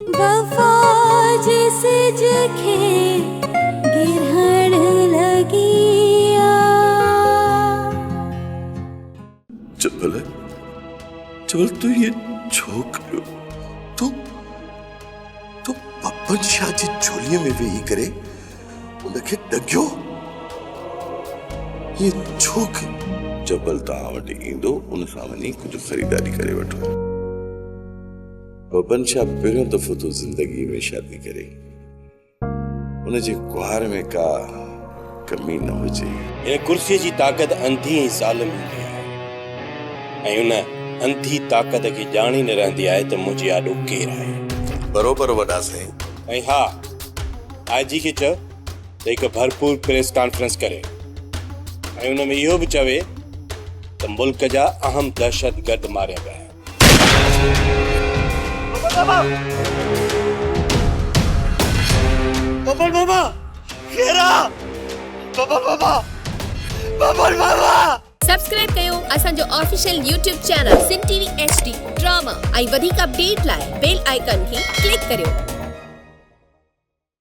वफा जिसे जखे गिरहण लगिया। चबल तू ये छोकरियो तो पप्पन शाह जी झोलीअ में वेही करे उनखे ॾकियो। ये छोक जबल तव्हां वटि ईंदो, उन सां वञी कुझु ख़रीदारी करे वठो। पप्पन शाह पहिरियों दफ़ो तो ज़िंदगी में शादी करे, उनजे कुहार में का कमी न हुजे। इन कुर्सीअ जी ताक़त अंधी ऐं ज़ालिम हूंदी आहे, ऐं उन अंधी ताक़त खे ॼाणी न रहंदी आहे त मुंहिंजे आॾो केरु आहे। बरोबर वॾा साईं। ऐं हा, आईजी खे चओ त हिकु भरपूर प्रेस कॉन्फ्रेंस करे ऐं उन में इहो बि चवे त मुल्क जा अहम दहशतगर्द मारिया विया आहिनि। बबल बाबा केरा बबल बाबा सब्सक्राइब कयो असांजो ऑफिशियल YouTube चैनल सिन टीवी HD ड्रामा ऐं वधीक अपडेट लाइ बेल आइकन खे क्लिक करियो।